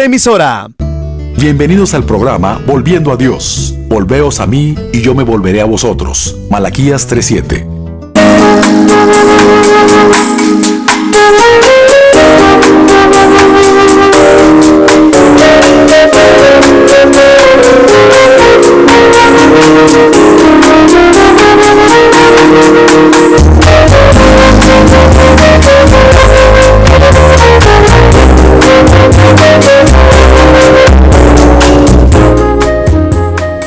Emisora. Bienvenidos al programa Volviendo a Dios. Volveos a mí y yo me volveré a vosotros. Malaquías 3:7.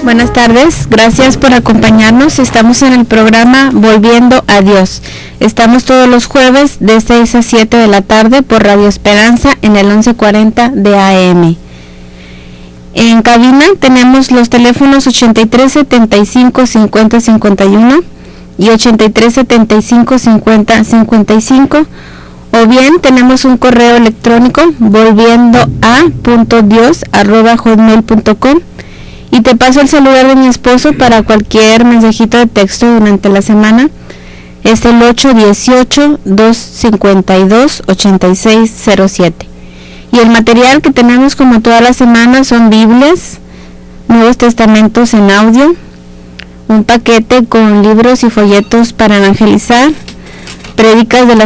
Buenas tardes, gracias por acompañarnos. Estamos en el programa Volviendo a Dios. Estamos todos los jueves de 6 a 7 de la tarde por Radio Esperanza en el 1140 de AM. En cabina tenemos los teléfonos 83 75 50 51 y 83 75 50 55, o bien tenemos un correo electrónico volviendoa.dios@hotmail.com. Y te paso el celular de mi esposo para cualquier mensajito de texto durante la semana. Es el 818-252-8607. Y el material que tenemos como toda la semana son Biblias, Nuevos Testamentos en audio, un paquete con libros y folletos para evangelizar, prédicas de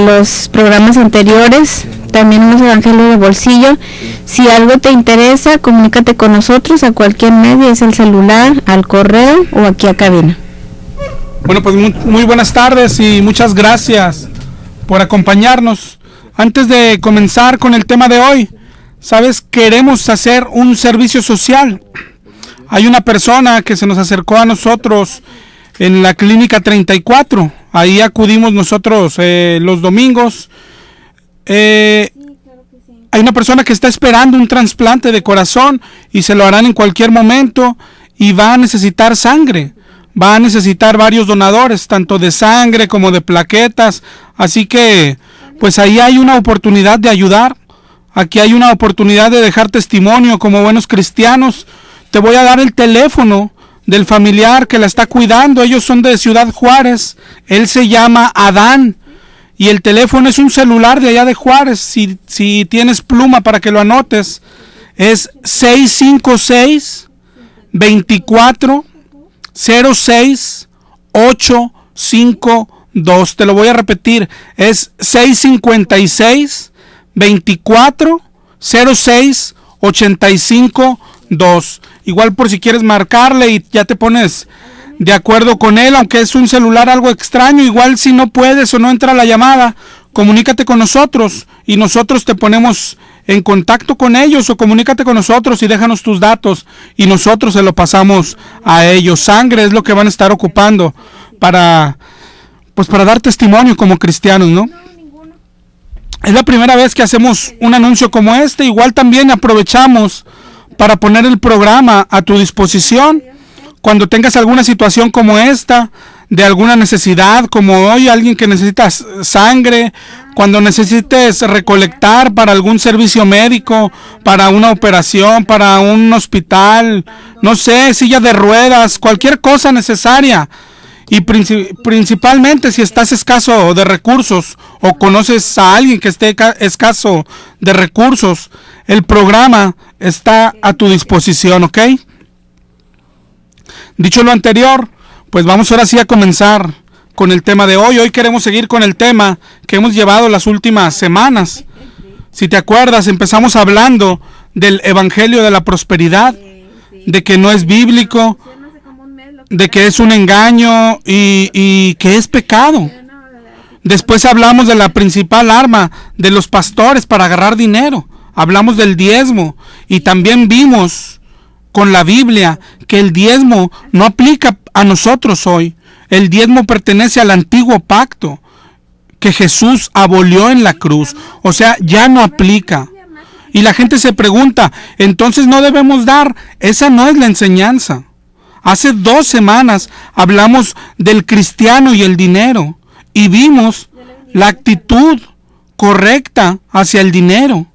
los programas anteriores, también unos evangelios de bolsillo. Si algo te interesa, comunícate con nosotros a cualquier medio, es el celular, al correo o aquí a cabina. Bueno, pues muy buenas tardes y muchas gracias por acompañarnos. Antes de comenzar con el tema de hoy, sabes, queremos hacer un servicio social. Hay una persona que se nos acercó a nosotros en la clínica 34. Ahí acudimos nosotros los domingos. Hay una persona que está esperando un trasplante de corazón y se lo harán en cualquier momento y va a necesitar sangre. Va a necesitar varios donadores, tanto de sangre como de plaquetas. Así que, pues ahí hay una oportunidad de ayudar. Aquí hay una oportunidad de dejar testimonio como buenos cristianos. Te voy a dar el teléfono del familiar que la está cuidando. Ellos son de Ciudad Juárez. Él se llama Adán. Y el teléfono es un celular de allá de Juárez. Si tienes pluma para que lo anotes, es 656-24-06-852. Te lo voy a repetir. Es 656-24-06-852. Igual por si quieres marcarle y ya te pones de acuerdo con él, aunque es un celular algo extraño. Igual si no puedes o no entra la llamada, comunícate con nosotros y nosotros te ponemos en contacto con ellos, o comunícate con nosotros y déjanos tus datos y nosotros se lo pasamos a ellos. Sangre es lo que van a estar ocupando para dar testimonio como cristianos, ¿no? Es la primera vez que hacemos un anuncio como este. Igual también aprovechamos para poner el programa a tu disposición. Cuando tengas alguna situación como esta, de alguna necesidad, como hoy, alguien que necesita sangre, cuando necesites recolectar para algún servicio médico, para una operación, para un hospital, no sé, silla de ruedas, cualquier cosa necesaria. Y principalmente si estás escaso de recursos o conoces a alguien que esté escaso de recursos, el programa está a tu disposición, ¿ok? Dicho lo anterior, pues vamos ahora sí a comenzar con el tema de hoy. Hoy queremos seguir con el tema que hemos llevado las últimas semanas. Si te acuerdas, empezamos hablando del Evangelio de la Prosperidad, de que no es bíblico, de que es un engaño y que es pecado. Después hablamos de la principal arma de los pastores para agarrar dinero. Hablamos del diezmo y también vimos con la Biblia que el diezmo no aplica a nosotros hoy. El diezmo pertenece al antiguo pacto que Jesús abolió en la cruz. O sea, ya no aplica. Y la gente se pregunta, entonces no debemos dar. Esa no es la enseñanza. Hace 2 semanas hablamos del cristiano y el dinero y vimos la actitud correcta hacia el dinero.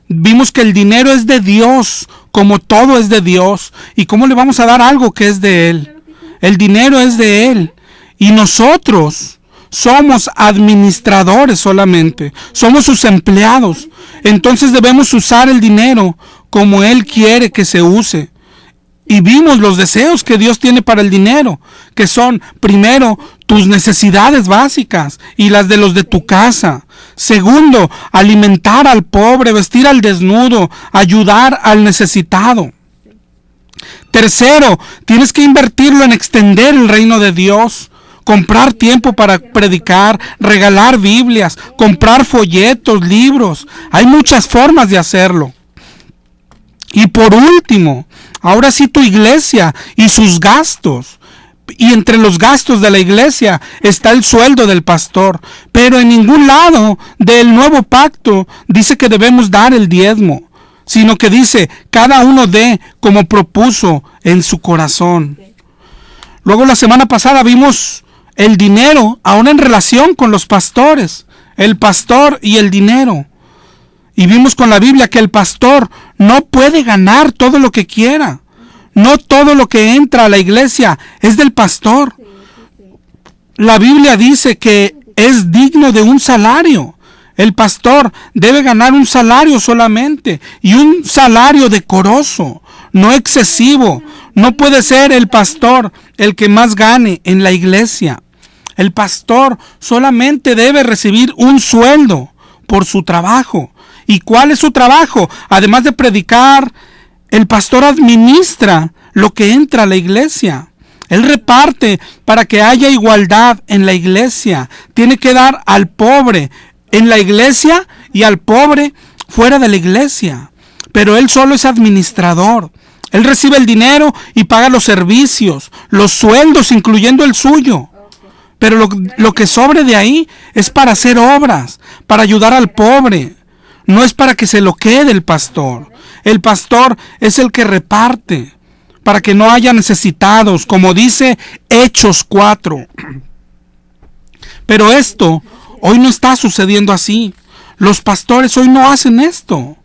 Vimos que el dinero es de Dios, como todo es de Dios. ¿Y cómo le vamos a dar algo que es de Él? El dinero es de Él. Y nosotros somos administradores solamente, somos sus empleados. Entonces debemos usar el dinero como Él quiere que se use. Y vimos los deseos que Dios tiene para el dinero, que son, primero, tus necesidades básicas y las de los de tu casa. Segundo, alimentar al pobre, vestir al desnudo, ayudar al necesitado. Tercero, tienes que invertirlo en extender el reino de Dios, comprar tiempo para predicar, regalar Biblias, comprar folletos, libros. Hay muchas formas de hacerlo. Y por último, ahora sí, tu iglesia y sus gastos. Y entre los gastos de la iglesia está el sueldo del pastor. Pero en ningún lado del nuevo pacto dice que debemos dar el diezmo, sino que dice, cada uno dé como propuso en su corazón. Luego la semana pasada vimos el dinero ahora en relación con los pastores, el pastor y el dinero. Y vimos con la Biblia que el pastor no puede ganar todo lo que quiera. No todo lo que entra a la iglesia es del pastor. La Biblia dice que es digno de un salario. El pastor debe ganar un salario solamente, y un salario decoroso, no excesivo. No puede ser el pastor el que más gane en la iglesia. El pastor solamente debe recibir un sueldo por su trabajo. ¿Y cuál es su trabajo? Además de predicar, el pastor administra lo que entra a la iglesia. Él reparte para que haya igualdad en la iglesia. Tiene que dar al pobre en la iglesia y al pobre fuera de la iglesia. Pero él solo es administrador. Él recibe el dinero y paga los servicios, los sueldos, incluyendo el suyo. Pero lo que sobre de ahí es para hacer obras, para ayudar al pobre. No es para que se lo quede el pastor. El pastor es el que reparte para que no haya necesitados, como dice Hechos 4. Pero esto hoy no está sucediendo así. Los pastores hoy no hacen esto.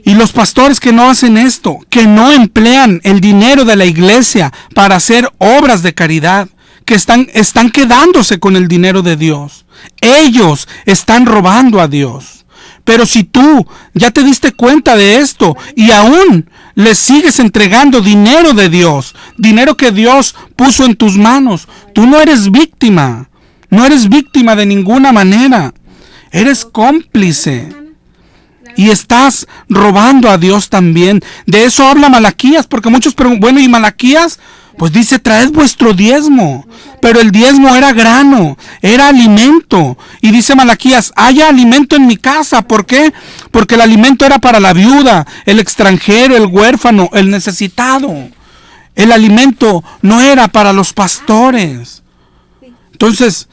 Y los pastores que no hacen esto, que no emplean el dinero de la iglesia para hacer obras de caridad, que están quedándose con el dinero de Dios. Ellos están robando a Dios. Pero si tú ya te diste cuenta de esto y aún le sigues entregando dinero de Dios, dinero que Dios puso en tus manos, tú no eres víctima. No eres víctima de ninguna manera. Eres cómplice. Y estás robando a Dios también. De eso habla Malaquías, porque muchos preguntan, bueno, ¿y Malaquías? Pues dice, traed vuestro diezmo. Pero el diezmo era grano, era alimento. Y dice Malaquías, haya alimento en mi casa. ¿Por qué? Porque el alimento era para la viuda, el extranjero, el huérfano, el necesitado. El alimento no era para los pastores. Entonces,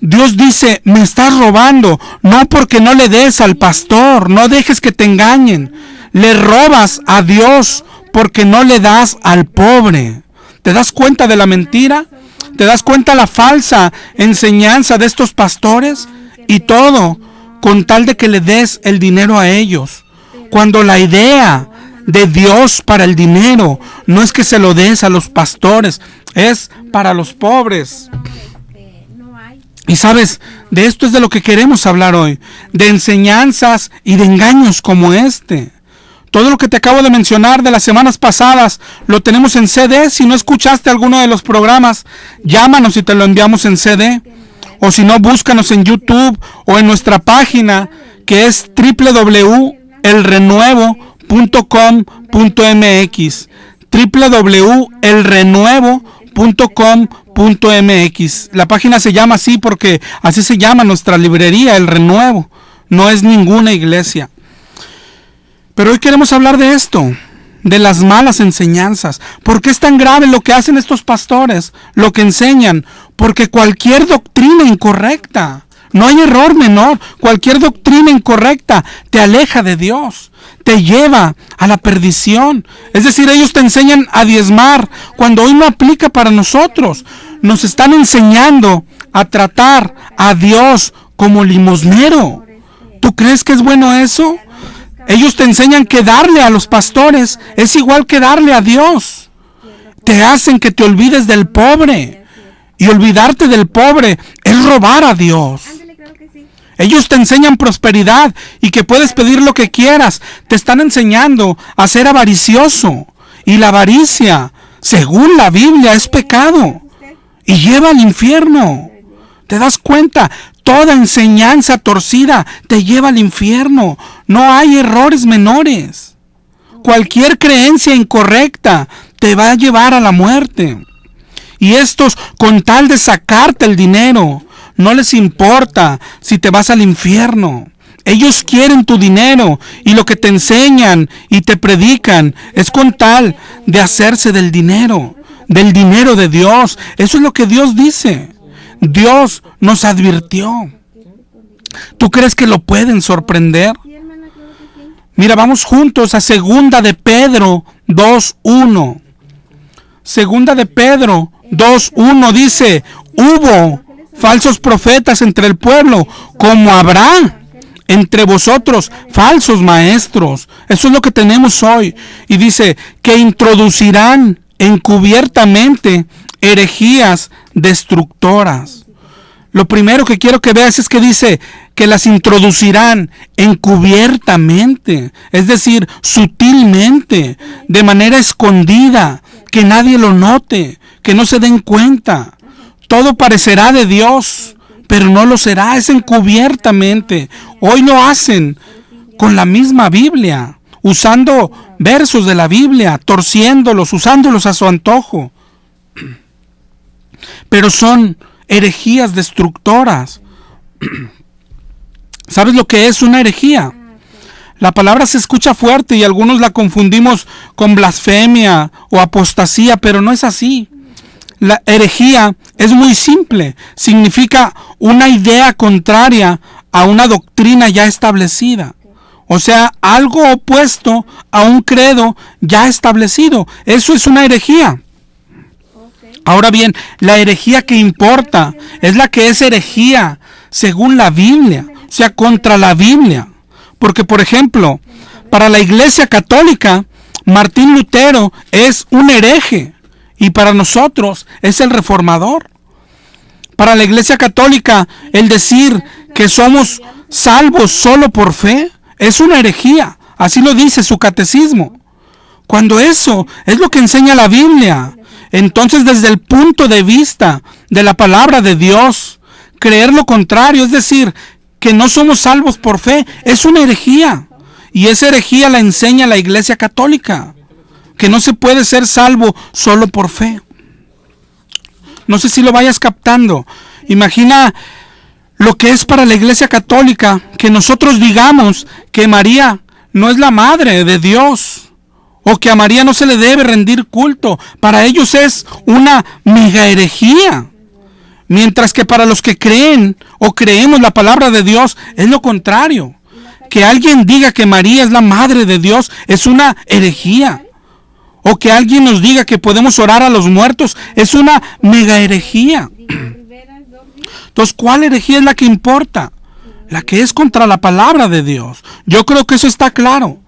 Dios dice, me estás robando. No, porque no le des al pastor, no dejes que te engañen. Le robas a Dios porque no le das al pobre. ¿Te das cuenta de la mentira? ¿Te das cuenta de la falsa enseñanza de estos pastores? Y todo con tal de que le des el dinero a ellos. Cuando la idea de Dios para el dinero no es que se lo des a los pastores, es para los pobres. Y sabes, de esto es de lo que queremos hablar hoy, de enseñanzas y de engaños como este. Todo lo que te acabo de mencionar de las semanas pasadas lo tenemos en CD. Si no escuchaste alguno de los programas, llámanos y te lo enviamos en CD. O si no, búscanos en YouTube o en nuestra página que es www.elrenuevo.com.mx www.elrenuevo.com.mx. La página se llama así porque así se llama nuestra librería, El Renuevo. No es ninguna iglesia. Pero hoy queremos hablar de esto, de las malas enseñanzas. ¿Por qué es tan grave lo que hacen estos pastores, lo que enseñan? Porque cualquier doctrina incorrecta, no hay error menor, cualquier doctrina incorrecta te aleja de Dios, te lleva a la perdición. Es decir, ellos te enseñan a diezmar, cuando hoy no aplica para nosotros. Nos están enseñando a tratar a Dios como limosnero. ¿Tú crees que es bueno eso? Ellos te enseñan que darle a los pastores es igual que darle a Dios. Te hacen que te olvides del pobre. Y olvidarte del pobre es robar a Dios. Ellos te enseñan prosperidad y que puedes pedir lo que quieras. Te están enseñando a ser avaricioso. Y la avaricia, según la Biblia, es pecado y lleva al infierno. ¿Te das cuenta? Toda enseñanza torcida te lleva al infierno. No hay errores menores. Cualquier creencia incorrecta te va a llevar a la muerte. Y estos, con tal de sacarte el dinero, no les importa si te vas al infierno. Ellos quieren tu dinero y lo que te enseñan y te predican es con tal de hacerse del dinero de Dios. Eso es lo que Dios dice. Dios nos advirtió. ¿Tú crees que lo pueden sorprender? Mira, vamos juntos a Segunda de Pedro 2:1. Segunda de Pedro 2:1 dice: hubo falsos profetas entre el pueblo, como habrá entre vosotros falsos maestros. Eso es lo que tenemos hoy. Y dice que introducirán encubiertamente herejías destructoras. Lo primero que quiero que veas es que dice que las introducirán encubiertamente, es decir, sutilmente, de manera escondida, que nadie lo note, que no se den cuenta. Todo parecerá de Dios, pero no lo será, es encubiertamente. Hoy lo hacen con la misma Biblia, usando versos de la Biblia, torciéndolos, usándolos a su antojo. Pero son herejías destructoras. ¿Sabes lo que es una herejía? La palabra se escucha fuerte y algunos la confundimos con blasfemia o apostasía, pero no es así. La herejía es muy simple, significa una idea contraria a una doctrina ya establecida. O sea, algo opuesto a un credo ya establecido. Eso es una herejía. Ahora bien, la herejía que importa es la que es herejía según la Biblia, o sea, contra la Biblia. Porque, por ejemplo, para la Iglesia Católica, Martín Lutero es un hereje y para nosotros es el reformador. Para la Iglesia Católica, el decir que somos salvos solo por fe es una herejía. Así lo dice su catecismo. Cuando eso es lo que enseña la Biblia, entonces desde el punto de vista de la palabra de Dios, creer lo contrario, es decir, que no somos salvos por fe, es una herejía. Y esa herejía la enseña la Iglesia Católica, que no se puede ser salvo solo por fe. No sé si lo vayas captando. Imagina lo que es para la Iglesia Católica que nosotros digamos que María no es la madre de Dios, o que a María no se le debe rendir culto. Para ellos es una mega herejía. Mientras que para los que creen o creemos la palabra de Dios es lo contrario. Que alguien diga que María es la madre de Dios es una herejía. O que alguien nos diga que podemos orar a los muertos es una mega herejía. Entonces, ¿cuál herejía es la que importa? La que es contra la palabra de Dios. Yo creo que eso está claro.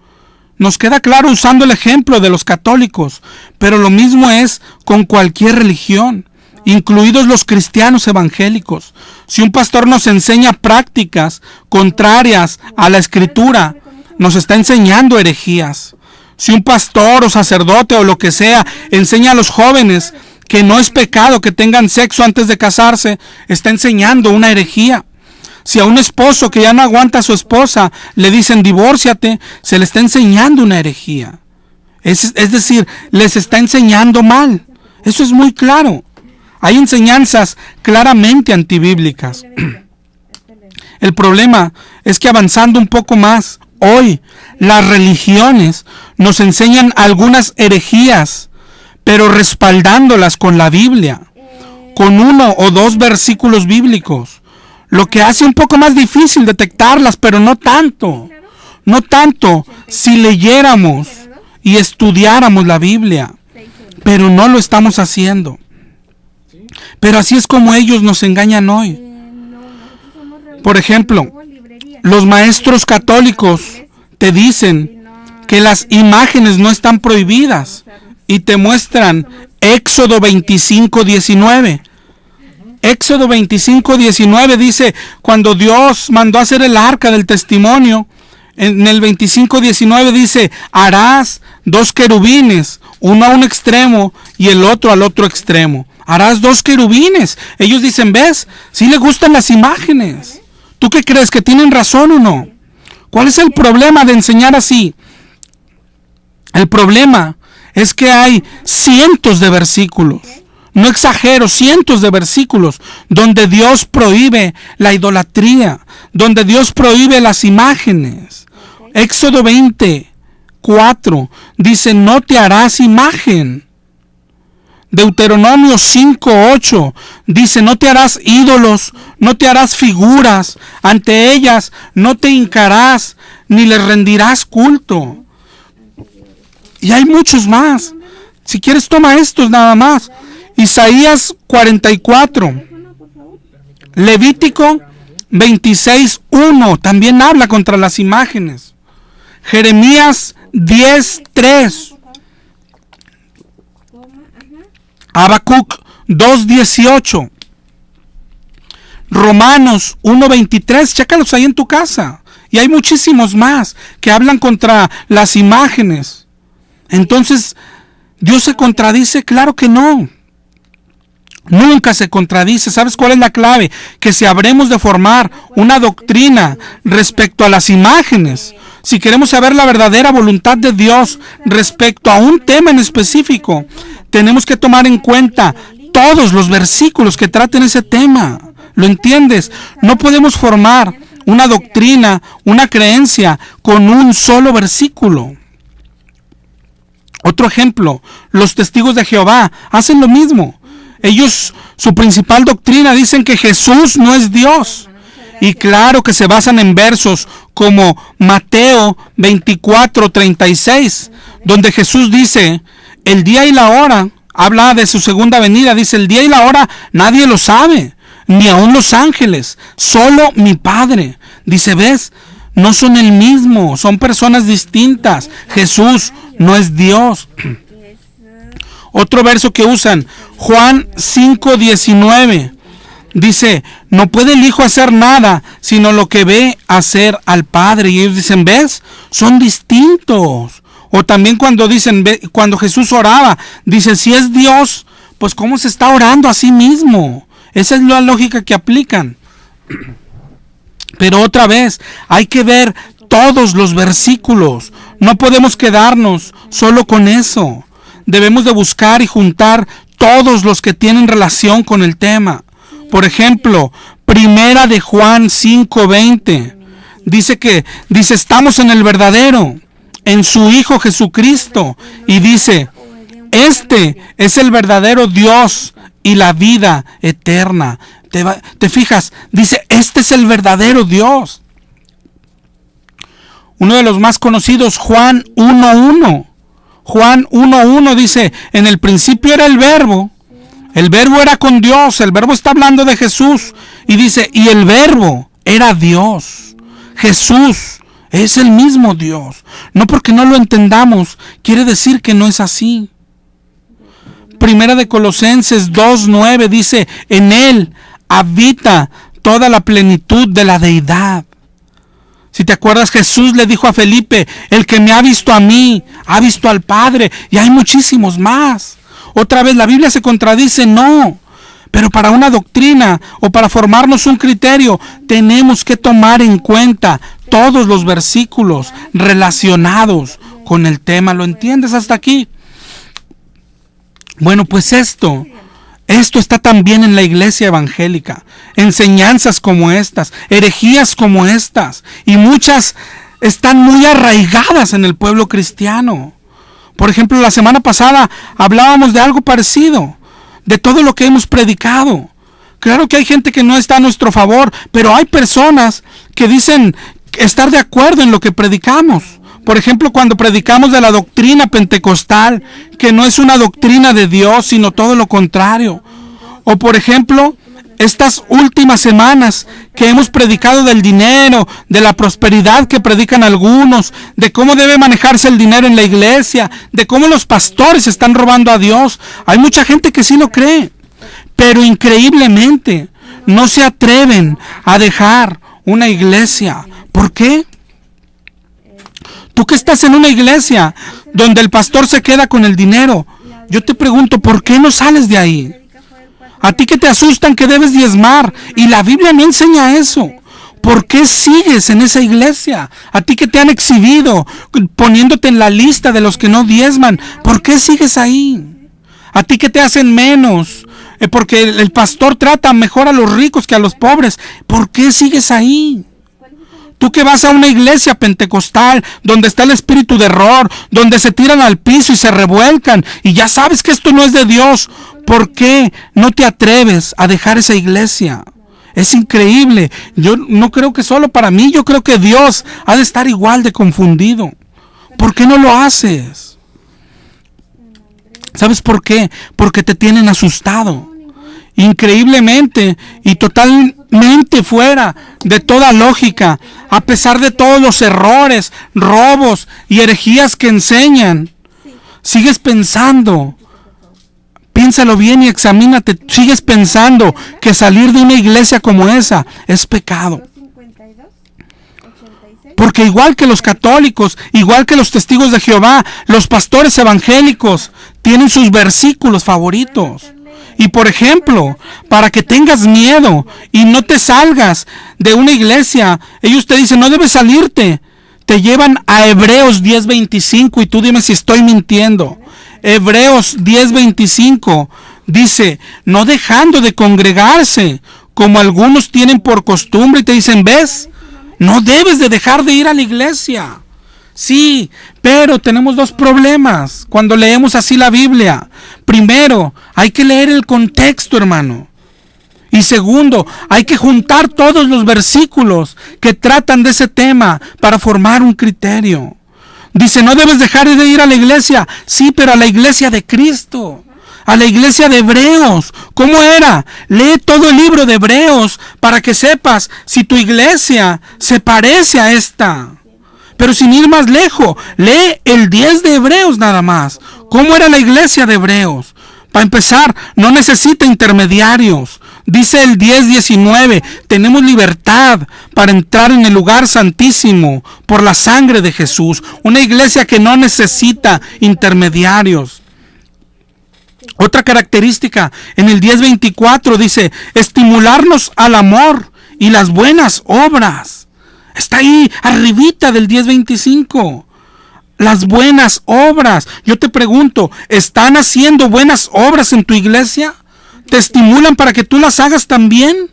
Nos queda claro usando el ejemplo de los católicos, pero lo mismo es con cualquier religión, incluidos los cristianos evangélicos. Si un pastor nos enseña prácticas contrarias a la Escritura, nos está enseñando herejías. Si un pastor o sacerdote o lo que sea enseña a los jóvenes que no es pecado que tengan sexo antes de casarse, está enseñando una herejía. Si a un esposo que ya no aguanta a su esposa le dicen divórciate, se le está enseñando una herejía. Es decir, les está enseñando mal. Eso es muy claro. Hay enseñanzas claramente antibíblicas. El problema es que avanzando un poco más, hoy las religiones nos enseñan algunas herejías, pero respaldándolas con la Biblia, con 1 o 2 versículos bíblicos. Lo que hace un poco más difícil detectarlas, pero no tanto. No tanto si leyéramos y estudiáramos la Biblia. Pero no lo estamos haciendo. Pero así es como ellos nos engañan hoy. Por ejemplo, los maestros católicos te dicen que las imágenes no están prohibidas y te muestran Éxodo 25:19. Éxodo 25:19 dice, cuando Dios mandó hacer el arca del testimonio, en el 25:19 dice, harás 2 querubines, uno a un extremo y el otro al otro extremo. Harás 2 querubines. Ellos dicen, ¿ves? Sí le gustan las imágenes. ¿Tú qué crees? ¿Que tienen razón o no? ¿Cuál es el problema de enseñar así? El problema es que hay cientos de versículos, no exagero, cientos de versículos donde Dios prohíbe la idolatría, donde Dios prohíbe las imágenes. Éxodo 20:4 dice, no te harás imagen. Deuteronomio 5:8 dice, no te harás ídolos, no te harás figuras, ante ellas no te hincarás, ni les rendirás culto. Y hay muchos más. Si quieres, toma estos nada más. Isaías 44. Levítico 26:1 también habla contra las imágenes. Jeremías 10:3. Habacuc 2:18. Romanos 1:23. Chécalos ahí en tu casa. Y hay muchísimos más que hablan contra las imágenes. Entonces, ¿Dios se contradice? Claro que no. Nunca se contradice. ¿Sabes cuál es la clave? Que si habremos de formar una doctrina respecto a las imágenes, si queremos saber la verdadera voluntad de Dios respecto a un tema en específico, tenemos que tomar en cuenta todos los versículos que traten ese tema. ¿Lo entiendes? No podemos formar una doctrina, una creencia con un solo versículo. Otro ejemplo, los testigos de Jehová hacen lo mismo. Ellos, su principal doctrina, dicen que Jesús no es Dios. Y claro que se basan en versos como Mateo 24:36, donde Jesús dice, el día y la hora, habla de su segunda venida, dice, el día y la hora nadie lo sabe, ni aun los ángeles, solo mi Padre. Dice, ¿ves? No son el mismo, son personas distintas. Jesús no es Dios. Otro verso que usan, Juan 5:19, dice, no puede el Hijo hacer nada, sino lo que ve hacer al Padre. Y ellos dicen, ¿ves? Son distintos. O también cuando dicen, cuando Jesús oraba, dice, si es Dios, pues ¿cómo se está orando a sí mismo? Esa es la lógica que aplican. Pero otra vez, hay que ver todos los versículos. No podemos quedarnos solo con eso. Debemos de buscar y juntar todos los que tienen relación con el tema. Por ejemplo, Primera de Juan 5:20. Dice, estamos en el verdadero, en su Hijo Jesucristo. Y dice, este es el verdadero Dios y la vida eterna. ¿Te fijas? Dice, este es el verdadero Dios. Uno de los más conocidos, Juan 1:1. Juan 1:1 dice, en el principio era el verbo era con Dios, el verbo está hablando de Jesús. Y dice, y el verbo era Dios. Jesús es el mismo Dios. No porque no lo entendamos, quiere decir que no es así. Primera de Colosenses 2:9 dice, en él habita toda la plenitud de la deidad. Si te acuerdas, Jesús le dijo a Felipe, el que me ha visto a mí, ha visto al Padre. Y hay muchísimos más. Otra vez, ¿la Biblia se contradice? No. Pero para una doctrina o para formarnos un criterio, tenemos que tomar en cuenta todos los versículos relacionados con el tema. ¿Lo entiendes hasta aquí? Bueno, pues esto está también en la iglesia evangélica. Enseñanzas como estas, herejías como estas, y muchas están muy arraigadas en el pueblo cristiano. Por ejemplo, la semana pasada hablábamos de algo parecido, de todo lo que hemos predicado. Claro que hay gente que no está a nuestro favor, pero hay personas que dicen estar de acuerdo en lo que predicamos. Por ejemplo, cuando predicamos de la doctrina pentecostal, que no es una doctrina de Dios, sino todo lo contrario. O por ejemplo, estas últimas semanas que hemos predicado del dinero, de la prosperidad que predican algunos, de cómo debe manejarse el dinero en la iglesia, de cómo los pastores están robando a Dios. Hay mucha gente que sí lo cree. pero increíblemente no se atreven a dejar una iglesia. ¿Por qué? Tú que estás en una iglesia donde el pastor se queda con el dinero, yo te pregunto, ¿por qué no sales de ahí? A ti que te asustan que debes diezmar, y la Biblia no enseña eso. ¿Por qué sigues en esa iglesia? A ti que te han exhibido poniéndote en la lista de los que no diezman, ¿por qué sigues ahí? A ti que te hacen menos, porque el pastor trata mejor a los ricos que a los pobres, ¿por qué sigues ahí? Tú que vas a una iglesia pentecostal donde está el espíritu de error, donde se tiran al piso y se revuelcan y ya sabes que esto no es de Dios, ¿por qué no te atreves a dejar esa iglesia? Es increíble. Yo no creo que solo para mí, yo creo que Dios ha de estar igual de confundido. ¿Por qué no lo haces? ¿Sabes por qué? Porque te tienen asustado. Increíblemente y totalmente fuera de toda lógica, a pesar de todos los errores, robos y herejías que enseñan, sigues pensando, piénsalo bien y examínate, sigues pensando que salir de una iglesia como esa es pecado. Porque igual que los católicos, igual que los testigos de Jehová, los pastores evangélicos tienen sus versículos favoritos. Y por ejemplo, para que tengas miedo y no te salgas de una iglesia, ellos te dicen, no debes salirte. Te llevan a Hebreos 10:25 y tú dime si estoy mintiendo. Hebreos 10:25 dice, no dejando de congregarse, como algunos tienen por costumbre, y te dicen, ¿ves? No debes de dejar de ir a la iglesia. Sí, pero tenemos dos problemas cuando leemos así la Biblia. Primero, hay que leer el contexto, hermano. Y segundo, hay que juntar todos los versículos que tratan de ese tema para formar un criterio. Dice, no debes dejar de ir a la iglesia. Sí, pero a la iglesia de Cristo. A la iglesia de Hebreos. ¿Cómo era? Lee todo el libro de Hebreos para que sepas si tu iglesia se parece a esta. Pero sin ir más lejos, lee el 10 de Hebreos nada más. ¿Cómo era la iglesia de Hebreos? Para empezar, no necesita intermediarios. Dice el 10:19, tenemos libertad para entrar en el lugar santísimo por la sangre de Jesús. Una iglesia que no necesita intermediarios. Otra característica, en el 10:24 dice, estimularnos al amor y las buenas obras. Está ahí, arribita del 10:25. Las buenas obras. Yo te pregunto, ¿están haciendo buenas obras en tu iglesia? ¿Te estimulan para que tú las hagas también?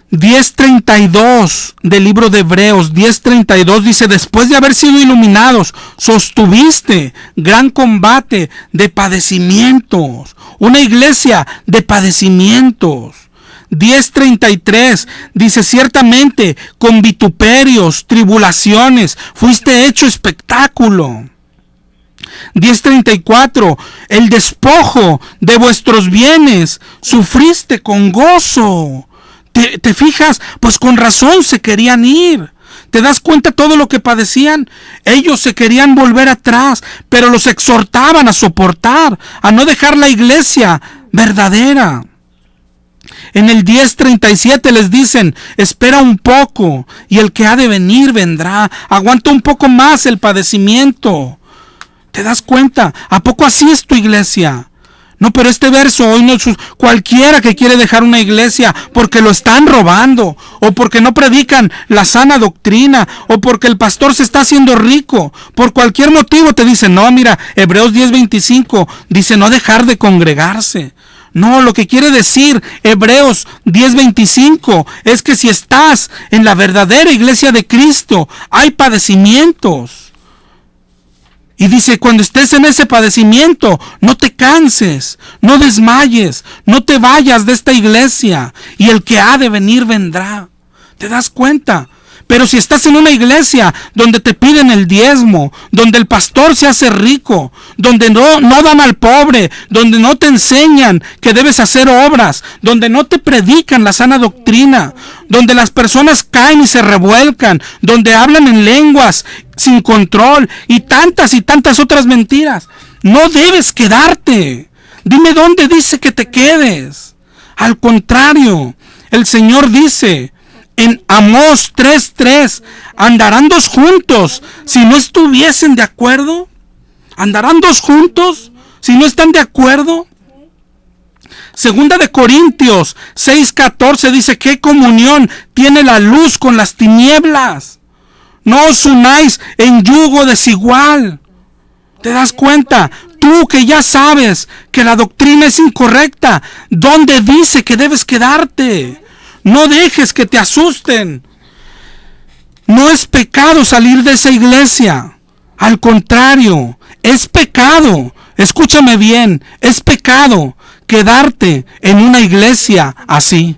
10:32 del libro de Hebreos, 10:32 dice, después de haber sido iluminados, sostuviste gran combate de padecimientos. Una iglesia de padecimientos. 10:33 dice, ciertamente con vituperios, tribulaciones, fuiste hecho espectáculo. 10:34 el despojo de vuestros bienes sufriste con gozo. ¿Te fijas? Pues con razón se querían ir. ¿Te das cuenta todo lo que padecían? Ellos se querían volver atrás, pero los exhortaban a soportar, a no dejar la iglesia verdadera. En el 10:37 les dicen, espera un poco y el que ha de venir vendrá. Aguanta un poco más el padecimiento. ¿Te das cuenta? ¿A poco así es tu iglesia? No, pero este verso hoy no es cualquiera que quiere dejar una iglesia porque lo están robando, o porque no predican la sana doctrina, o porque el pastor se está haciendo rico. Por cualquier motivo te dicen, no, mira, Hebreos 10:25 dice no dejar de congregarse. No, lo que quiere decir Hebreos 10:25 es que si estás en la verdadera iglesia de Cristo, hay padecimientos. Y dice, cuando estés en ese padecimiento, no te canses, no desmayes, no te vayas de esta iglesia, y el que ha de venir vendrá. ¿Te das cuenta? Pero si estás en una iglesia donde te piden el diezmo, donde el pastor se hace rico, donde no dan al pobre, donde no te enseñan que debes hacer obras, donde no te predican la sana doctrina, donde las personas caen y se revuelcan, donde hablan en lenguas sin control y tantas otras mentiras, no debes quedarte. Dime dónde dice que te quedes. Al contrario, el Señor dice en Amós 3:3, ¿andarán dos juntos si no estuviesen de acuerdo? ¿Andarán dos juntos si no están de acuerdo? Segunda de Corintios 6:14 dice, ¿qué comunión tiene la luz con las tinieblas? No os unáis en yugo desigual. ¿Te das cuenta? Tú que ya sabes que la doctrina es incorrecta, ¿dónde dice que debes quedarte? No dejes que te asusten. No es pecado salir de esa iglesia. Al contrario, es pecado. Escúchame bien, es pecado quedarte en una iglesia así.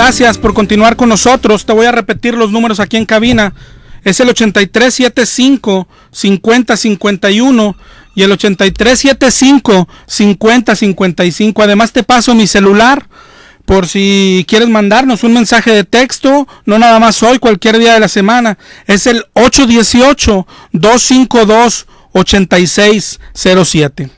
Gracias por continuar con nosotros. Te voy a repetir los números aquí en cabina. Es el 8375-5051 y el 8375-5055. Además te paso mi celular por si quieres mandarnos un mensaje de texto, no nada más hoy, cualquier día de la semana. Es el 818-252-8607.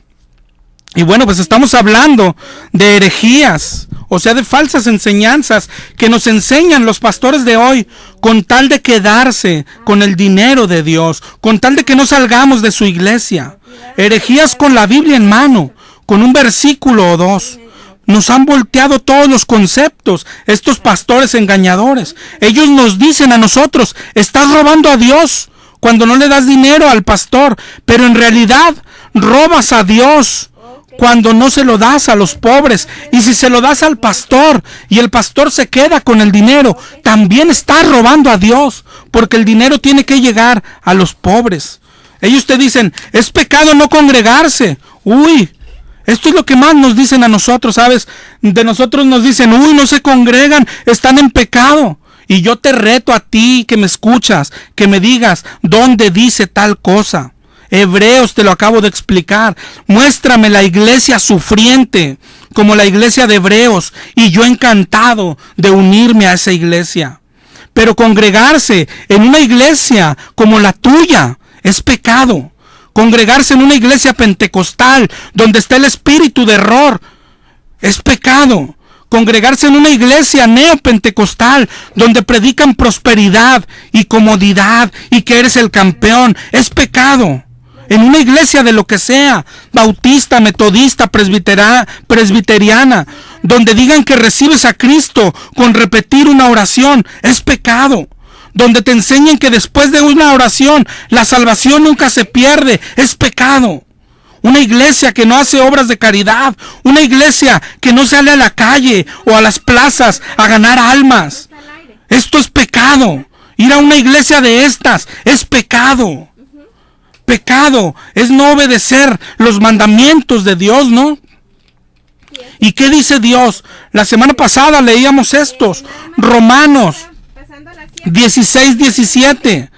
Y bueno, pues estamos hablando de herejías, o sea, de falsas enseñanzas que nos enseñan los pastores de hoy con tal de quedarse con el dinero de Dios, con tal de que no salgamos de su iglesia. Herejías con la Biblia en mano, con un versículo o dos. Nos han volteado todos los conceptos, estos pastores engañadores. Ellos nos dicen a nosotros, estás robando a Dios cuando no le das dinero al pastor, pero en realidad robas a Dios cuando no se lo das a los pobres. Y si se lo das al pastor y el pastor se queda con el dinero, también está robando a Dios, porque el dinero tiene que llegar a los pobres. Ellos te dicen, es pecado no congregarse. Uy, esto es lo que más nos dicen a nosotros, ¿sabes? De nosotros nos dicen, uy, no se congregan, están en pecado. Y yo te reto a ti que me escuchas, que me digas, ¿dónde dice tal cosa? Hebreos te lo acabo de explicar. Muéstrame la iglesia sufriente como la iglesia de Hebreos, y yo encantado de unirme a esa iglesia. Pero congregarse en una iglesia como la tuya es pecado. Congregarse en una iglesia pentecostal donde está el espíritu de error es pecado. Congregarse en una iglesia neopentecostal donde predican prosperidad y comodidad y que eres el campeón es pecado. En una iglesia de lo que sea, bautista, metodista, presbiteriana, donde digan que recibes a Cristo con repetir una oración, es pecado. Donde te enseñen que después de una oración la salvación nunca se pierde, es pecado. Una iglesia que no hace obras de caridad, una iglesia que no sale a la calle o a las plazas a ganar almas. Esto es pecado. Ir a una iglesia de estas es pecado. Pecado es no obedecer los mandamientos de Dios, ¿no? ¿Y qué dice Dios? La semana pasada leíamos estos, Romanos 16:17.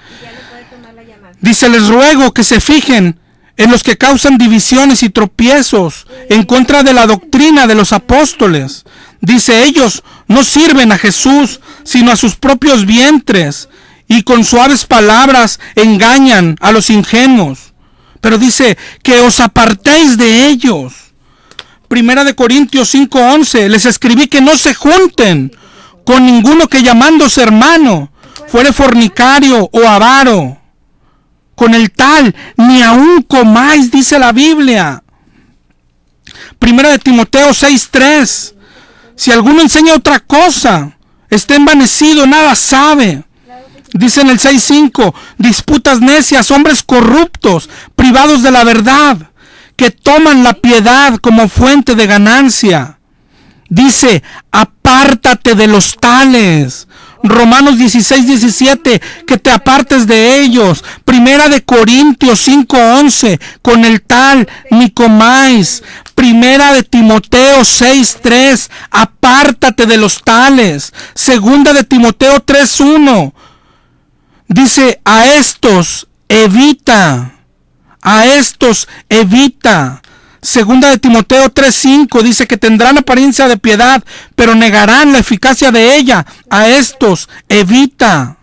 Dice, les ruego que se fijen en los que causan divisiones y tropiezos en contra de la doctrina de los apóstoles. Dice, ellos no sirven a Jesús, sino a sus propios vientres, y con suaves palabras engañan a los ingenuos. Pero dice, que os apartéis de ellos. Primera de Corintios 5:11, les escribí que no se junten con ninguno que llamándose hermano fuere fornicario o avaro. Con el tal ni aun comáis, dice la Biblia. Primera de Timoteo 6:3. Si alguno enseña otra cosa, está envanecido, nada sabe. Dice en el 6:5, disputas necias, hombres corruptos, privados de la verdad, que toman la piedad como fuente de ganancia. Dice, apártate de los tales. Romanos 16:17, que te apartes de ellos. Primera de Corintios 5:11, con el tal ni comáis. Primera de Timoteo 6:3, apártate de los tales. Segunda de Timoteo 3:1, dice, a estos evita. Segunda de Timoteo 3:5 dice que tendrán apariencia de piedad, pero negarán la eficacia de ella. A estos evita.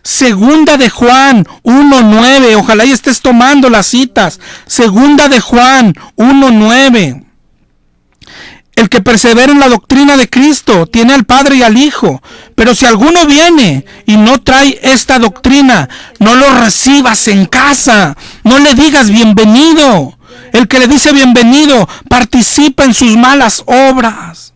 Segunda de Juan 1:9, ojalá y estés tomando las citas. Segunda de Juan 1:9. El que persevera en la doctrina de Cristo tiene al Padre y al Hijo. Pero si alguno viene y no trae esta doctrina, no lo recibas en casa. No le digas bienvenido. El que le dice bienvenido participa en sus malas obras.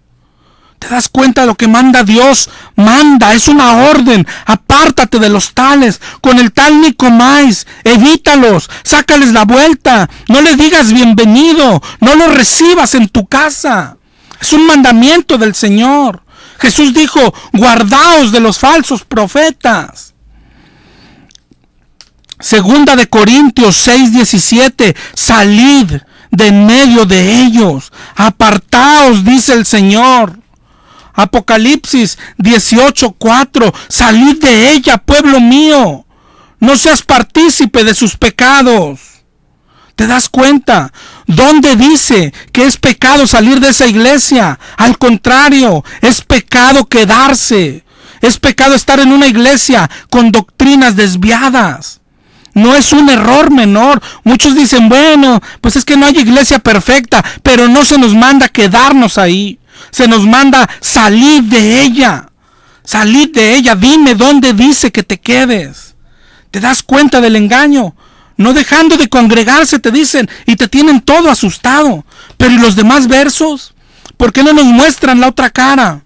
¿Te das cuenta de lo que manda Dios? Manda, es una orden. Apártate de los tales. Con el tal ni comáis. Evítalos. Sácales la vuelta. No le digas bienvenido. No lo recibas en tu casa. Es un mandamiento del Señor. Jesús dijo, guardaos de los falsos profetas. Segunda de Corintios 6:17, salid de en medio de ellos, apartaos, dice el Señor. Apocalipsis 18:4, salid de ella, pueblo mío, no seas partícipe de sus pecados. ¿Te das cuenta? ¿Dónde dice que es pecado salir de esa iglesia? Al contrario, es pecado quedarse. Es pecado estar en una iglesia con doctrinas desviadas. No es un error menor. Muchos dicen, bueno, pues es que no hay iglesia perfecta, pero no se nos manda quedarnos ahí. Se nos manda salir de ella. Salir de ella. Dime dónde dice que te quedes. ¿Te das cuenta del engaño? No dejando de congregarse, te dicen, y te tienen todo asustado. Pero ¿y los demás versos? ¿Por qué no nos muestran la otra cara?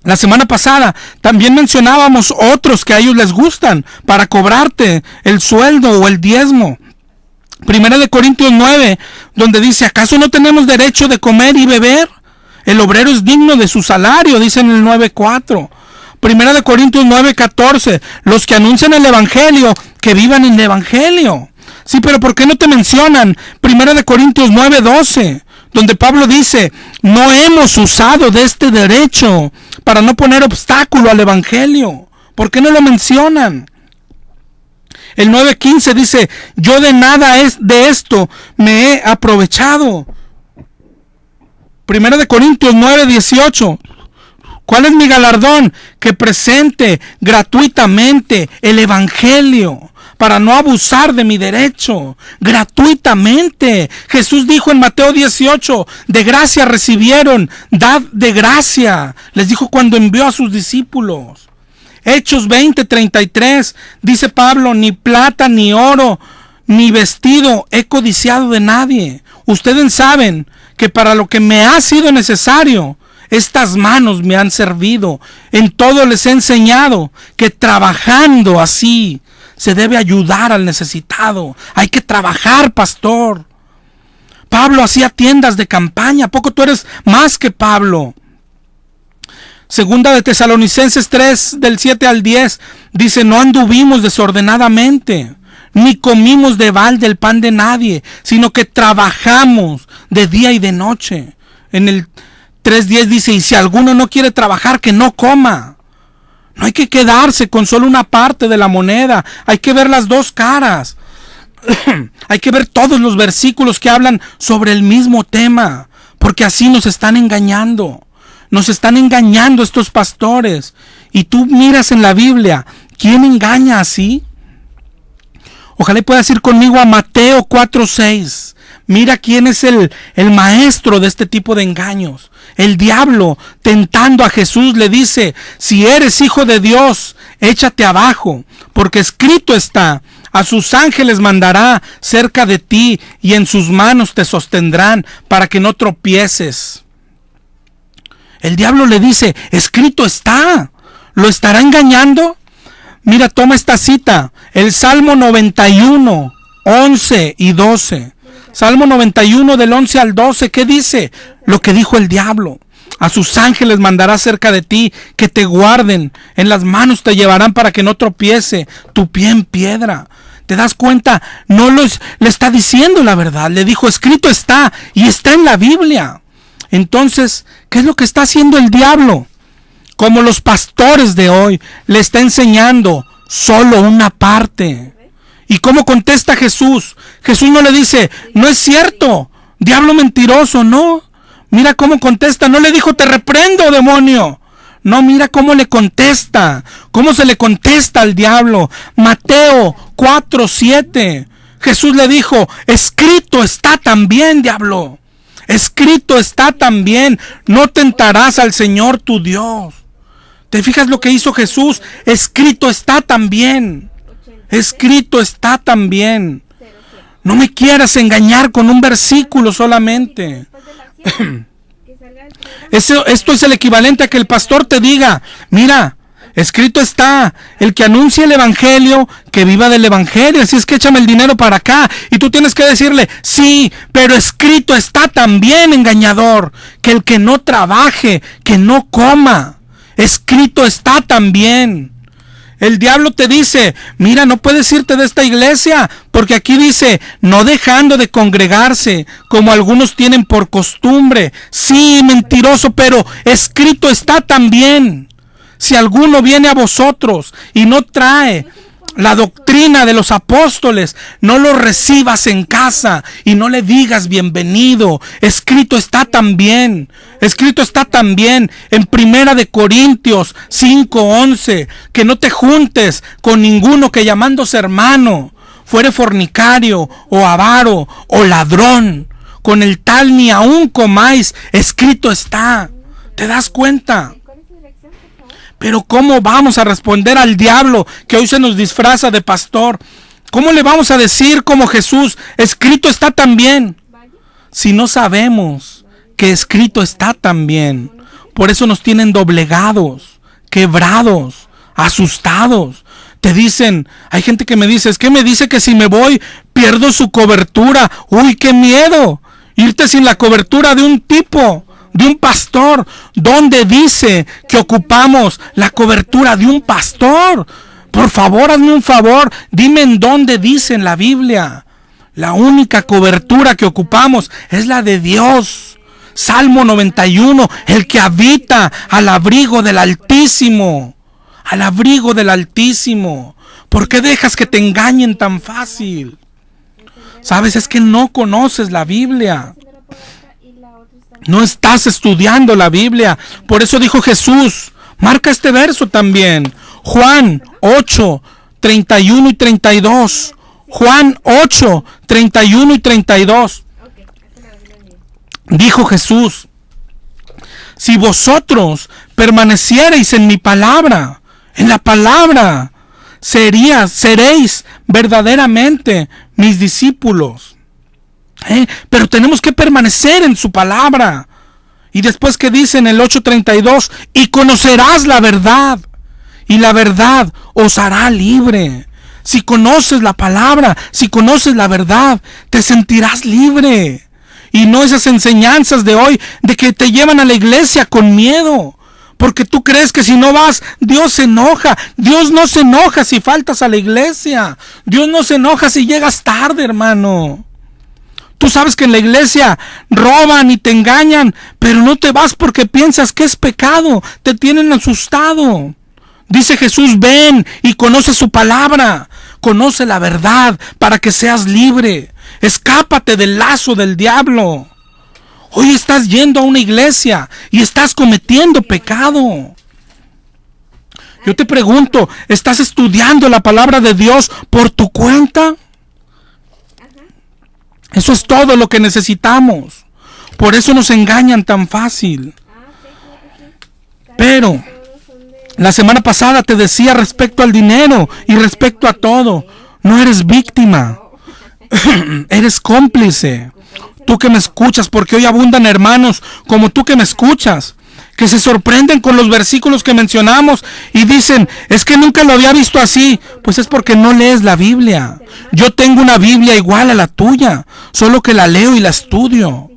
La semana pasada también mencionábamos otros que a ellos les gustan para cobrarte el sueldo o el diezmo. Primera de Corintios 9, donde dice, ¿acaso no tenemos derecho de comer y beber? El obrero es digno de su salario, dice en el 9:4. Primera de Corintios 9:14, los que anuncian el evangelio, que vivan en el evangelio. Sí, pero ¿por qué no te mencionan Primera de Corintios 9:12, donde Pablo dice, no hemos usado de este derecho para no poner obstáculo al evangelio? ¿Por qué no lo mencionan? El 9:15 dice, yo de nada de esto me he aprovechado. 1 Corintios 9:18. ¿Cuál es mi galardón? Que presente gratuitamente el evangelio para no abusar de mi derecho. Gratuitamente. Jesús dijo en Mateo 18, de gracia recibieron, dad de gracia. Les dijo cuando envió a sus discípulos. Hechos 20:33 dice Pablo, ni plata, ni oro, ni vestido he codiciado de nadie. Ustedes saben que para lo que me ha sido necesario, estas manos me han servido. En todo les he enseñado que trabajando así se debe ayudar al necesitado. Hay que trabajar, pastor. Pablo hacía tiendas de campaña. ¿A poco tú eres más que Pablo? Segunda de Tesalonicenses 3, del 7 al 10, dice, no anduvimos desordenadamente, ni comimos de balde el pan de nadie, sino que trabajamos de día y de noche. En el 3:10 dice, y si alguno no quiere trabajar, que no coma. No hay que quedarse con solo una parte de la moneda, hay que ver las dos caras. Hay que ver todos los versículos que hablan sobre el mismo tema, porque así nos están engañando. Nos están engañando estos pastores. Y tú miras en la Biblia, ¿quién engaña así? Ojalá puedas ir conmigo a Mateo 4:6. Mira quién es el maestro de este tipo de engaños. El diablo, tentando a Jesús, le dice, si eres hijo de Dios, échate abajo, porque escrito está, a sus ángeles mandará cerca de ti, y en sus manos te sostendrán, para que no tropieces. El diablo le dice, escrito está. ¿Lo estará engañando? Mira, toma esta cita, el Salmo 91, 11 y 12. Salmo 91 del 11 al 12, ¿qué dice? Lo que dijo el diablo. A sus ángeles mandará cerca de ti, que te guarden, en las manos te llevarán para que no tropiece tu pie en piedra. ¿Te das cuenta? No le está diciendo la verdad, le dijo, escrito está, y está en la Biblia. Entonces, ¿qué es lo que está haciendo el diablo? Como los pastores de hoy, le está enseñando solo una parte. ¿Y cómo contesta Jesús? Jesús no le dice, no es cierto, diablo mentiroso, no. Mira cómo contesta, no le dijo, te reprendo, demonio. No, mira cómo le contesta, cómo se le contesta al diablo. Mateo 4:7. Jesús le dijo, escrito está también, diablo. Escrito está también, no tentarás al Señor tu Dios. ¿Te fijas lo que hizo Jesús? Escrito está también. Escrito está también. No me quieras engañar con un versículo solamente. Esto es el equivalente a que el pastor te diga, mira, escrito está, el que anuncie el evangelio, que viva del evangelio, así es que échame el dinero para acá. Y tú tienes que decirle, sí, pero escrito está también, engañador, que el que no trabaje, que no coma. Escrito está también. El diablo te dice, mira, no puedes irte de esta iglesia, porque aquí dice, no dejando de congregarse, como algunos tienen por costumbre. Sí, mentiroso, pero escrito está también. Si alguno viene a vosotros y no trae la doctrina de los apóstoles, no lo recibas en casa y no le digas bienvenido. Escrito está también. Escrito está también en 1 Corintios 5:11, que no te juntes con ninguno que llamándose hermano fuere fornicario o avaro o ladrón. Con el tal ni aun comáis. Escrito está. ¿Te das cuenta? Pero ¿cómo vamos a responder al diablo que hoy se nos disfraza de pastor? ¿Cómo le vamos a decir como Jesús, escrito está también? Si no sabemos que escrito está también. Por eso nos tienen doblegados, quebrados, asustados. Te dicen, hay gente que me dice, es que me dice que si me voy pierdo su cobertura. Uy, qué miedo, irte sin la cobertura de un tipo, de un pastor. ¿Dónde dice que ocupamos la cobertura de un pastor? Por favor, hazme un favor, dime en dónde dice en la Biblia. La única cobertura que ocupamos es la de Dios. Salmo 91, el que habita al abrigo del Altísimo. Al abrigo del Altísimo. ¿Por qué dejas que te engañen tan fácil? Sabes, es que no conoces la Biblia. No estás estudiando la Biblia. Por eso dijo Jesús, marca este verso también. Juan 8, 31 y 32. Juan 8, 31 y 32. Dijo Jesús, si vosotros permaneciereis en mi palabra, en la palabra, seréis verdaderamente mis discípulos. Pero tenemos que permanecer en su palabra. Y después que dice en el 8:32, y conocerás la verdad, y la verdad os hará libre. Si conoces la palabra, si conoces la verdad, te sentirás libre. Y no esas enseñanzas de hoy de que te llevan a la iglesia con miedo, porque tú crees que si no vas, Dios se enoja. Dios no se enoja si faltas a la iglesia. Dios no se enoja si llegas tarde, hermano. Tú sabes que en la iglesia roban y te engañan, pero no te vas porque piensas que es pecado. Te tienen asustado. Dice Jesús, ven y conoce su palabra. Conoce la verdad para que seas libre. Escápate del lazo del diablo. Hoy estás yendo a una iglesia y estás cometiendo pecado. Yo te pregunto, ¿estás estudiando la palabra de Dios por tu cuenta? Eso es todo lo que necesitamos. Por eso nos engañan tan fácil. Pero la semana pasada te decía respecto al dinero y respecto a todo, no eres víctima, eres cómplice. Tú que me escuchas, porque hoy abundan hermanos como tú que me escuchas, que se sorprenden con los versículos que mencionamos y dicen, es que nunca lo había visto así. Pues es porque no lees la Biblia. Yo tengo una Biblia igual a la tuya, solo que la leo y la estudio.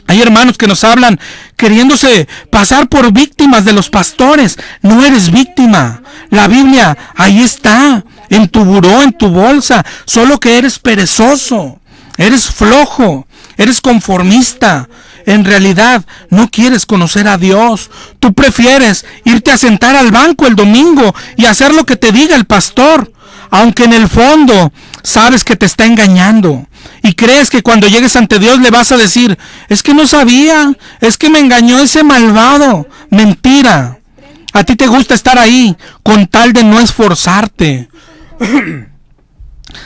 Hay hermanos que nos hablan queriéndose pasar por víctimas de los pastores. No eres víctima. La Biblia ahí está, en tu buró, en tu bolsa, solo que eres perezoso, eres flojo, eres conformista. En realidad no quieres conocer a Dios. Tú prefieres irte a sentar al banco el domingo y hacer lo que te diga el pastor, aunque en el fondo sabes que te está engañando. Y crees que cuando llegues ante Dios le vas a decir, es que no sabía, es que me engañó ese malvado. Mentira. A ti te gusta estar ahí con tal de no esforzarte.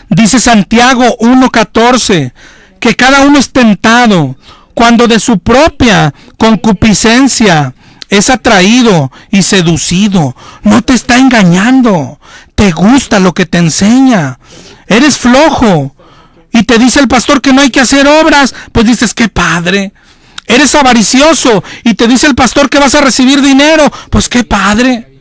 Dice Santiago 1:14 que cada uno es tentado cuando de su propia concupiscencia es atraído y seducido. No te está engañando. Te gusta lo que te enseña. Eres flojo y te dice el pastor que no hay que hacer obras, pues dices, qué padre. Eres avaricioso y te dice el pastor que vas a recibir dinero, pues qué padre.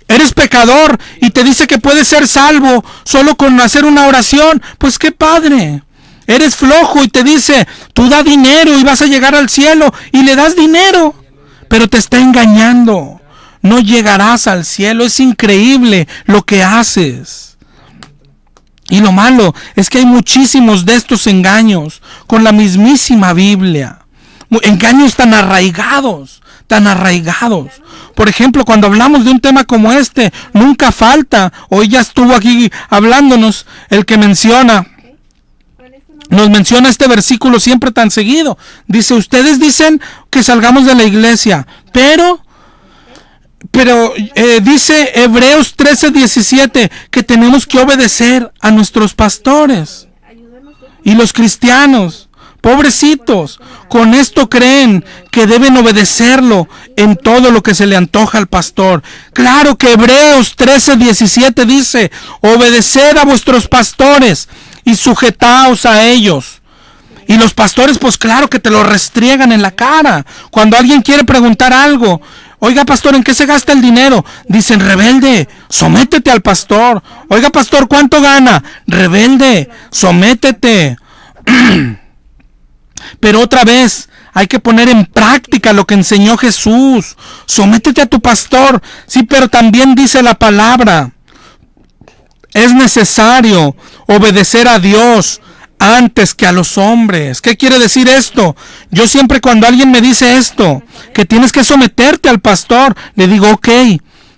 Eres pecador y te dice que puedes ser salvo solo con hacer una oración, pues qué padre. Eres flojo y te dice, tú da dinero y vas a llegar al cielo, y le das dinero, pero te está engañando. No llegarás al cielo. Es increíble lo que haces. Y lo malo es que hay muchísimos de estos engaños con la mismísima Biblia. Engaños tan arraigados. Por ejemplo, cuando hablamos de un tema como este, nunca falta, hoy ya estuvo aquí hablándonos el que nos menciona este versículo siempre tan seguido. Dice, ustedes dicen que salgamos de la iglesia, pero dice Hebreos 13:17 que tenemos que obedecer a nuestros pastores. Y los cristianos, pobrecitos, con esto creen que deben obedecerlo en todo lo que se le antoja al pastor. Claro que Hebreos 13:17 dice, obedeced a vuestros pastores y sujetaos a ellos. Y los pastores, pues claro que te lo restriegan en la cara. Cuando alguien quiere preguntar algo, oiga pastor, ¿en qué se gasta el dinero? Dicen, rebelde, sométete al pastor. Oiga pastor, ¿cuánto gana? Rebelde, sométete. Pero otra vez, hay que poner en práctica lo que enseñó Jesús. Sométete a tu pastor. Sí, pero también dice la palabra, es necesario obedecer a Dios antes que a los hombres. ¿Qué quiere decir esto? Yo siempre cuando alguien me dice esto, que tienes que someterte al pastor, le digo, ok,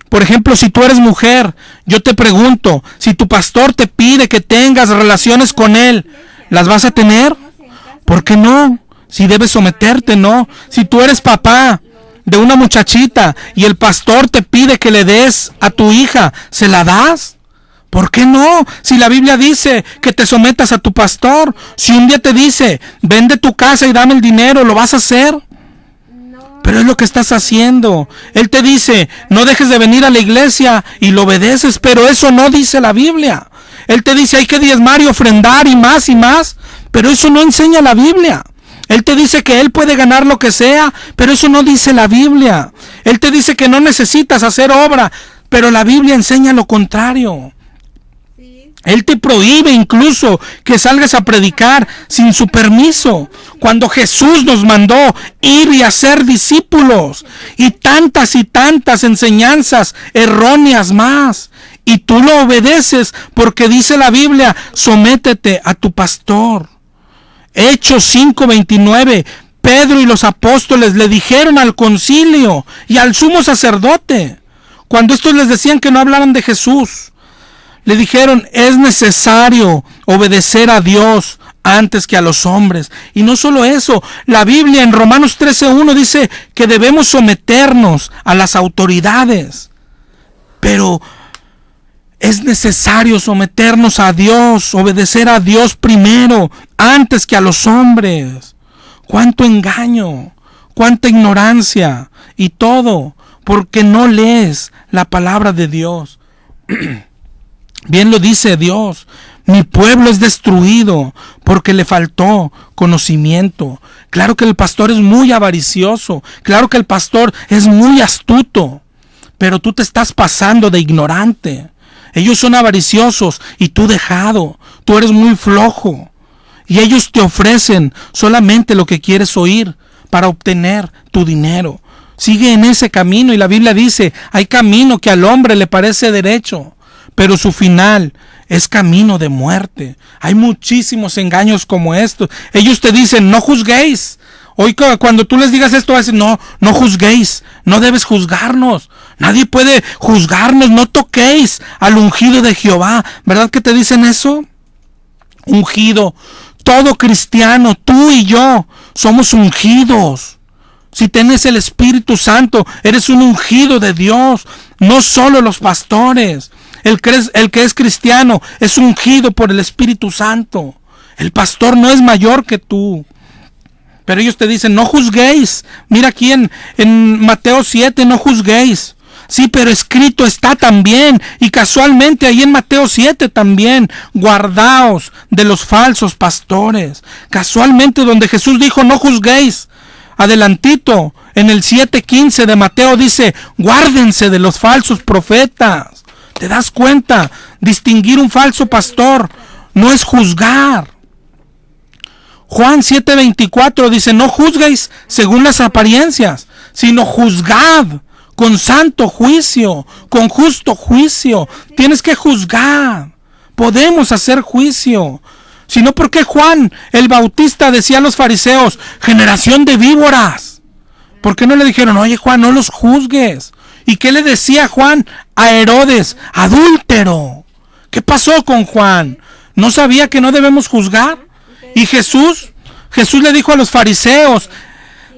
Por ejemplo, si tú eres mujer, yo te pregunto, si tu pastor te pide que tengas relaciones con él, ¿las vas a tener? ¿Por qué no? Si debes someterte, ¿no? Si tú eres papá de una muchachita y el pastor te pide que le des a tu hija, ¿se la das? ¿Por qué no? Si la Biblia dice que te sometas a tu pastor, si un día te dice, vende tu casa y dame el dinero, ¿lo vas a hacer? Pero es lo que estás haciendo. Él te dice, no dejes de venir a la iglesia y lo obedeces, pero eso no dice la Biblia. Él te dice, hay que diezmar y ofrendar y más, pero eso no enseña la Biblia. Él te dice que él puede ganar lo que sea, pero eso no dice la Biblia. Él te dice que no necesitas hacer obra, pero la Biblia enseña lo contrario. Él te prohíbe incluso que salgas a predicar sin su permiso, cuando Jesús nos mandó ir y hacer discípulos, y tantas enseñanzas erróneas más, y tú lo obedeces porque dice la Biblia, sométete a tu pastor. Hechos 5:29, Pedro y los apóstoles le dijeron al concilio y al sumo sacerdote, cuando estos les decían que no hablaran de Jesús, le dijeron, es necesario obedecer a Dios antes que a los hombres. Y no solo eso, la Biblia en Romanos 13:1 dice que debemos someternos a las autoridades. Pero es necesario someternos a Dios, obedecer a Dios primero, antes que a los hombres. Cuánto engaño, cuánta ignorancia, y todo porque no lees la palabra de Dios. Bien lo dice Dios, mi pueblo es destruido porque le faltó conocimiento. Claro que el pastor es muy avaricioso, claro que el pastor es muy astuto, pero tú te estás pasando de ignorante. Ellos son avariciosos y tú dejado, tú eres muy flojo. Y ellos te ofrecen solamente lo que quieres oír para obtener tu dinero. Sigue en ese camino y la Biblia dice, hay camino que al hombre le parece derecho, pero su final es camino de muerte. Hay muchísimos engaños como estos. Ellos te dicen, no juzguéis. Hoy cuando tú les digas esto, dicen, no juzguéis, no debes juzgarnos. Nadie puede juzgarnos, no toquéis al ungido de Jehová. ¿Verdad que te dicen eso? Ungido. Todo cristiano, tú y yo, somos ungidos. Si tienes el Espíritu Santo, eres un ungido de Dios. No solo los pastores. El que es cristiano es ungido por el Espíritu Santo. El pastor no es mayor que tú. Pero ellos te dicen, no juzguéis. Mira aquí en Mateo 7, no juzguéis. Sí, pero escrito está también. Y casualmente ahí en Mateo 7 también. Guardaos de los falsos pastores. Casualmente donde Jesús dijo, no juzguéis. Adelantito, en el 7:15 de Mateo dice, guárdense de los falsos profetas. ¿Te das cuenta? Distinguir un falso pastor no es juzgar. Juan 7:24 dice, no juzguéis según las apariencias, sino juzgad con santo juicio, con justo juicio. Tienes que juzgar. Podemos hacer juicio. Si no, ¿por qué Juan el Bautista decía a los fariseos, generación de víboras? ¿Por qué no le dijeron, oye Juan, no los juzgues? ¿Y qué le decía Juan a Herodes? Adúltero. ¿Qué pasó con Juan? ¿No sabía que no debemos juzgar? Y Jesús le dijo a los fariseos,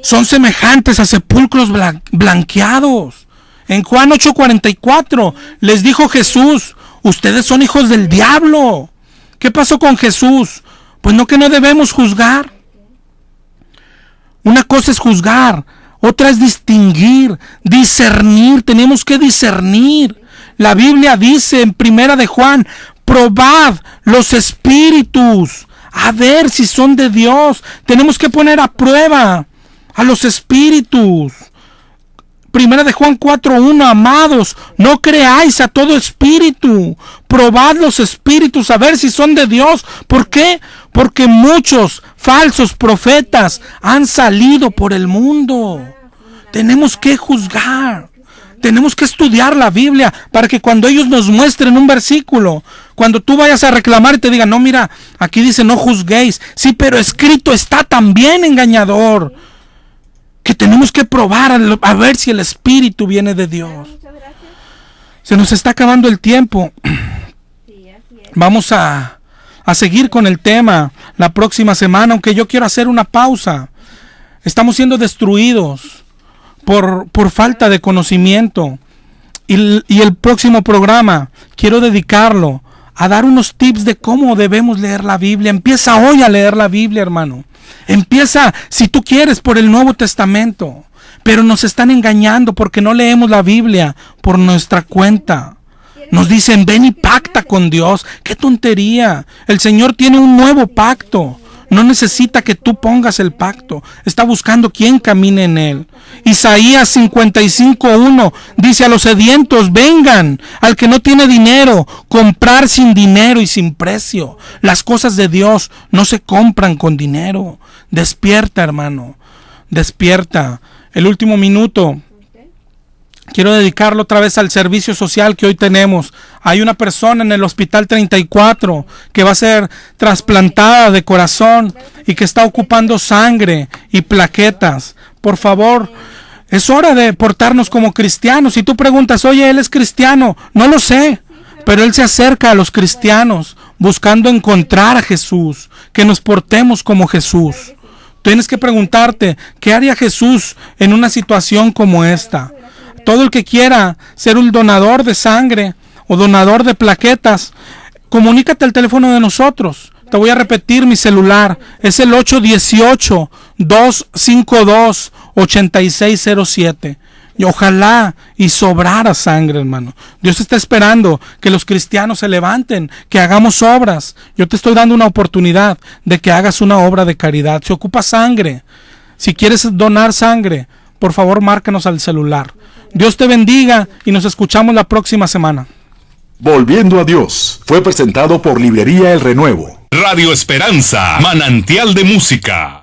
son semejantes a sepulcros blanqueados. En Juan 8:44 les dijo Jesús, ustedes son hijos del diablo. ¿Qué pasó con Jesús? Pues no, que no debemos juzgar. Una cosa es juzgar, otra es distinguir, discernir. Tenemos que discernir. La Biblia dice en 1 de Juan, probad los espíritus, a ver si son de Dios. Tenemos que poner a prueba a los espíritus. 1 de Juan 4:1, amados, no creáis a todo espíritu, probad los espíritus a ver si son de Dios. ¿Por qué? Porque muchos falsos profetas han salido por el mundo. Tenemos que juzgar, tenemos que estudiar la Biblia para que cuando ellos nos muestren un versículo, cuando tú vayas a reclamar y te digan, no, mira, aquí dice no juzguéis. Sí, pero escrito está también, engañador. Que tenemos que probar a ver si el Espíritu viene de Dios. Se nos está acabando el tiempo. Vamos a seguir con el tema la próxima semana, aunque yo quiero hacer una pausa. Estamos siendo destruidos por falta de conocimiento. Y el próximo programa quiero dedicarlo a dar unos tips de cómo debemos leer la Biblia. Empieza hoy a leer la Biblia, hermano. Empieza, si tú quieres, por el Nuevo Testamento. Pero nos están engañando porque no leemos la Biblia por nuestra cuenta. Nos dicen, ven y pacta con Dios. ¡Qué tontería! El Señor tiene un nuevo pacto. No necesita que tú pongas el pacto. Está buscando quien camine en él. Isaías 55:1 dice: a los sedientos, vengan. Al que no tiene dinero, comprar sin dinero y sin precio. Las cosas de Dios no se compran con dinero. Despierta, hermano. Despierta. El último minuto quiero dedicarlo otra vez al servicio social que hoy tenemos. Hay una persona en el Hospital 34 que va a ser trasplantada de corazón y que está ocupando sangre y plaquetas. Por favor, es hora de portarnos como cristianos. Si tú preguntas, oye, ¿él es cristiano? No lo sé, pero él se acerca a los cristianos buscando encontrar a Jesús, que nos portemos como Jesús. Tienes que preguntarte, ¿qué haría Jesús en una situación como esta? Todo el que quiera ser un donador de sangre o donador de plaquetas, comunícate al teléfono de nosotros. Te voy a repetir mi celular. Es el 818-252-8607. Y ojalá y sobrara sangre, hermano. Dios está esperando que los cristianos se levanten, que hagamos obras. Yo te estoy dando una oportunidad de que hagas una obra de caridad. Se ocupa sangre. Si quieres donar sangre, por favor, márcanos al celular. Dios te bendiga y nos escuchamos la próxima semana. Volviendo a Dios fue presentado por Librería El Renuevo. Radio Esperanza, manantial de música.